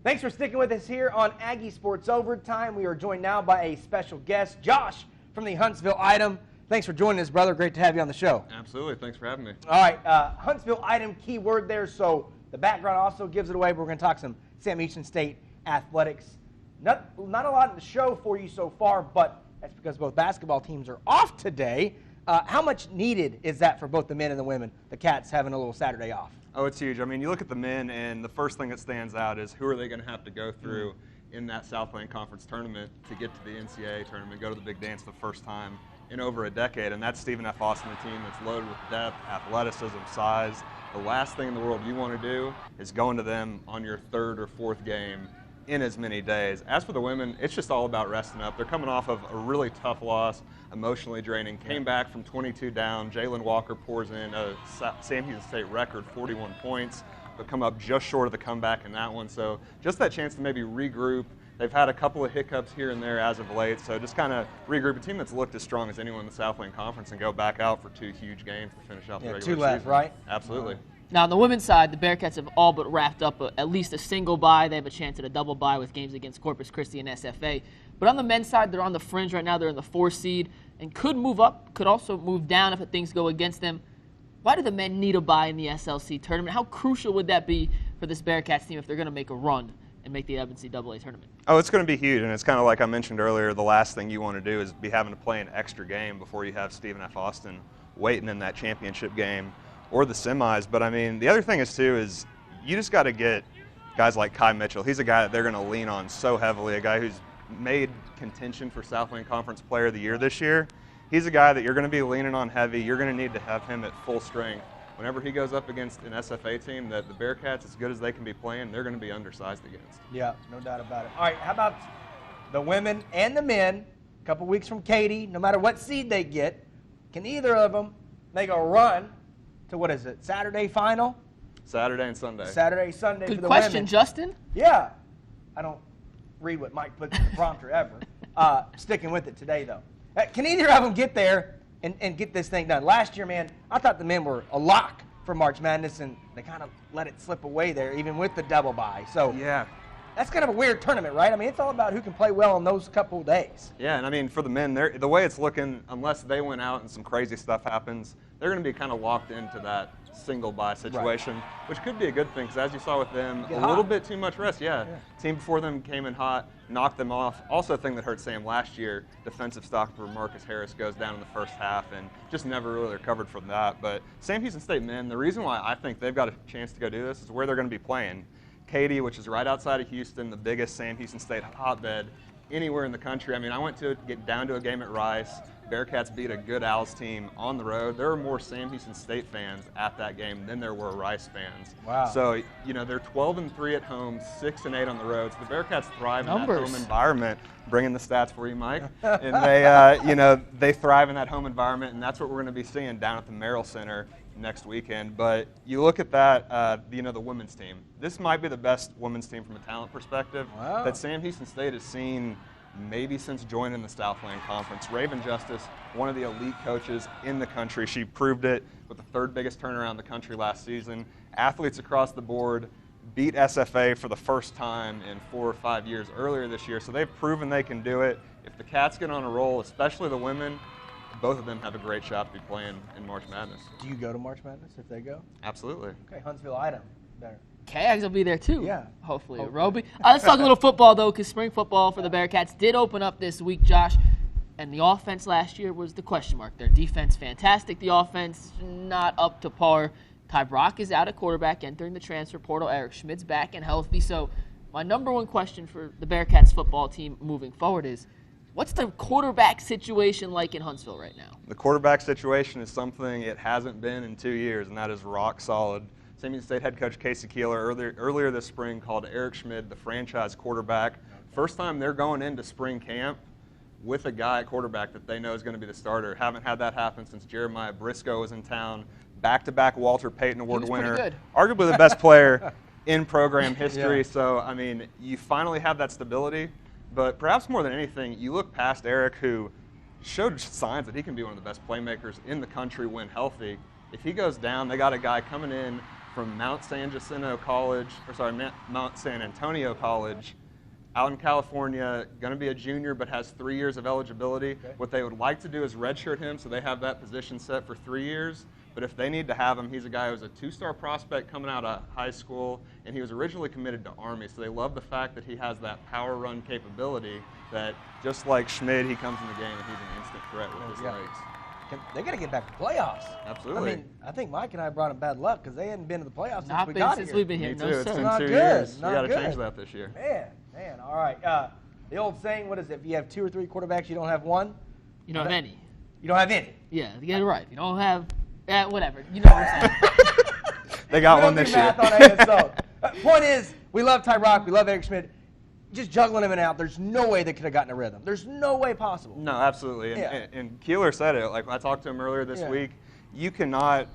Thanks for sticking with us here on Aggie Sports Overtime. We are joined now by a special guest, Josh from the Huntsville Item. Thanks for joining us, brother. Great to have you on the show. Absolutely. Thanks for having me. All right, Huntsville Item, key word there, so the background also gives it away. We're going to talk some Sam Houston State athletics. Not a lot in the show for you so far, but that's because both basketball teams are off today. How much needed is that for both the men and the women, the Cats having a little Saturday off? Oh, it's huge. I mean, you look at the men, and the first thing that stands out is who are they going to have to go through in that Southland Conference tournament to get to the NCAA tournament, go to the big dance the first time in over a decade, and that's Stephen F. Austin, a team that's loaded with depth, athleticism, size. The last thing in the world you want to do is go into them on your third or fourth game in as many days. As for the women, it's just all about resting up. They're coming off of a really tough loss, emotionally draining. Came back from 22 down. Jalen Walker pours in a Sam Houston State record, 41 points, but come up just short of the comeback in that one. So just that chance to maybe regroup. They've had a couple of hiccups here and there as of late, so just kind of regroup. A team that's looked as strong as anyone in the Southland Conference and go back out for two huge games to finish out the regular season. Two left, right? Absolutely. Now, on the women's side, the Bearkats have all but wrapped up at least a single bye. They have a chance at a double bye with games against Corpus Christi and SFA. But on the men's side, they're on the fringe right now. They're in the 4 seed and could move up, could also move down if things go against them. Why do the men need a bye in the SLC tournament? How crucial would that be for this Bearkats team if they're going to make a run and make the NCAA tournament? Oh, it's going to be huge, and it's kind of like I mentioned earlier, the last thing you want to do is be having to play an extra game before you have Stephen F. Austin waiting in that championship game or the semis. But, I mean, the other thing is, too, is you just got to get guys like Kai Mitchell. He's a guy that they're going to lean on so heavily, a guy who's made contention for Southland Conference Player of the Year this year. He's a guy that you're going to be leaning on heavy. You're going to need to have him at full strength. Whenever he goes up against an SFA team that the Bearkats, as good as they can be playing, they're going to be undersized against. Yeah, no doubt about it. All right, how about the women and the men, a couple weeks from Katy, no matter what seed they get, can either of them make a run to, what is it, Saturday final? Saturday and Sunday. Saturday, Sunday for the Good question, women. Justin. Yeah. I don't read what Mike puts in the prompter ever. Sticking with it today, though. Can either of them get there and get this thing done? Last year, man, I thought the men were a lock for March Madness, and they kind of let it slip away there, even with the double bye. So yeah, that's kind of a weird tournament, right? I mean, it's all about who can play well on those couple of days. Yeah, and I mean, for the men, the way it's looking, unless they went out and some crazy stuff happens, they're going to be kind of locked into that single bye situation, which could be a good thing, because as you saw with them, a little bit too much rest. Yeah, team before them came in hot, knocked them off. Also, a thing that hurt Sam last year, defensive stock for Marcus Harris goes down in the first half and just never really recovered from that. But Sam Houston State men, the reason why I think they've got a chance to go do this is where they're going to be playing. Katy, which is right outside of Houston, the biggest Sam Houston State hotbed anywhere in the country. I mean, I went to get down to a game at Rice. Bearkats beat a good Owls team on the road. There were more Sam Houston State fans at that game than there were Rice fans. Wow. So, you know, they're 12-3 at home, 6-8 on the road. So the Bearkats thrive in that home environment. Bringing the stats for you, Mike. And they, you know, they thrive in that home environment, and that's what we're going to be seeing down at the Merrill Center next weekend. But you look at that, you know, the women's team. This might be the best women's team from a talent perspective that Sam Houston State has seen maybe since joining the Southland Conference. Raven Justice, one of the elite coaches in the country. She proved it with the third biggest turnaround in the country last season. Athletes across the board beat SFA for the first time in 4 or 5 years earlier this year. So they've proven they can do it. If the Cats get on a roll, especially the women, both of them have a great shot to be playing in March Madness. Do you go to March Madness if they go? Absolutely. Okay, Huntsville Item. Better. KAGS will be there too. Yeah. Hopefully. Roby. Let's talk a little football, though, because spring football for the Bearkats did open up this week, Josh. And the offense last year was the question mark. Their defense, fantastic. The offense, not up to par. Ty Brock is out at quarterback, entering the transfer portal. Eric Schmidt's back and healthy. So my number one question for the Bearkats football team moving forward is, what's the quarterback situation like in Huntsville right now? The quarterback situation is something it hasn't been in 2 years, and that is rock solid. Sam Houston State head coach Casey Keeler earlier this spring called Eric Schmidt the franchise quarterback. First time they're going into spring camp with a guy at quarterback that they know is going to be the starter. Haven't had that happen since Jeremiah Briscoe was in town. Back-to-back Walter Payton Award winner. Arguably the best player in program history. So, I mean, you finally have that stability. But perhaps more than anything, you look past Eric, who showed signs that he can be one of the best playmakers in the country when healthy. If he goes down, they got a guy coming in from Mount San Antonio College, out in California, going to be a junior, but has 3 years of eligibility. Okay. What they would like to do is redshirt him, so they have that position set for 3 years. But if they need to have him, he's a guy who's a 2-star prospect coming out of high school, and he was originally committed to Army. So they love the fact that he has that power run capability that, just like Schmid, he comes in the game and he's an instant threat with his legs. They got to get back to playoffs. Absolutely. I mean, I think Mike and I brought him bad luck because they hadn't been to the playoffs Not since we been got since here. we've been here. Me too. No, It's sir. been Not 2 good. years. We Not got to good. change that this year. Man. All right. The old saying, what is it? If you have 2 or 3 quarterbacks, you don't have one. You don't have any. You don't have any. Yeah, to get it right. You don't have, whatever. You know what I'm saying. They got We one don't this do year. math on ASO. Point is, we love Ty Rock. We love Eric Schmid. Just juggling him in and out. There's no way they could have gotten a rhythm. There's no way possible. No, absolutely. And Keeler said it. Like, I talked to him earlier this week. You cannot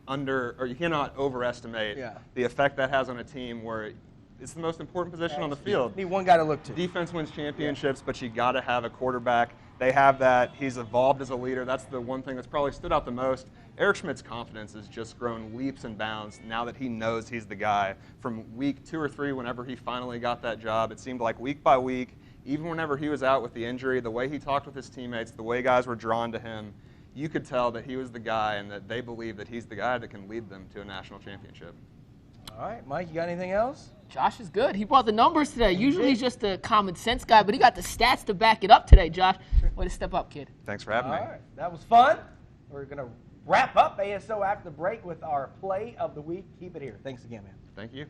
overestimate the effect that has on a team where it's the most important position on the field. Need one guy to look to. Defense wins championships, but you got to have a quarterback. They have that. He's evolved as a leader. That's the one thing that's probably stood out the most. Eric Schmidt's confidence has just grown leaps and bounds now that he knows he's the guy. From week 2 or 3, whenever he finally got that job, it seemed like week by week, even whenever he was out with the injury, the way he talked with his teammates, the way guys were drawn to him, you could tell that he was the guy and that they believe that he's the guy that can lead them to a national championship. All right, Mike, you got anything else? Josh is good. He brought the numbers today. Usually he's just a common sense guy, but he got the stats to back it up today, Josh. Way to step up, kid. Thanks for having me. All right, that was fun. We're going to wrap up ASO after the break with our play of the week. Keep it here. Thanks again, man. Thank you.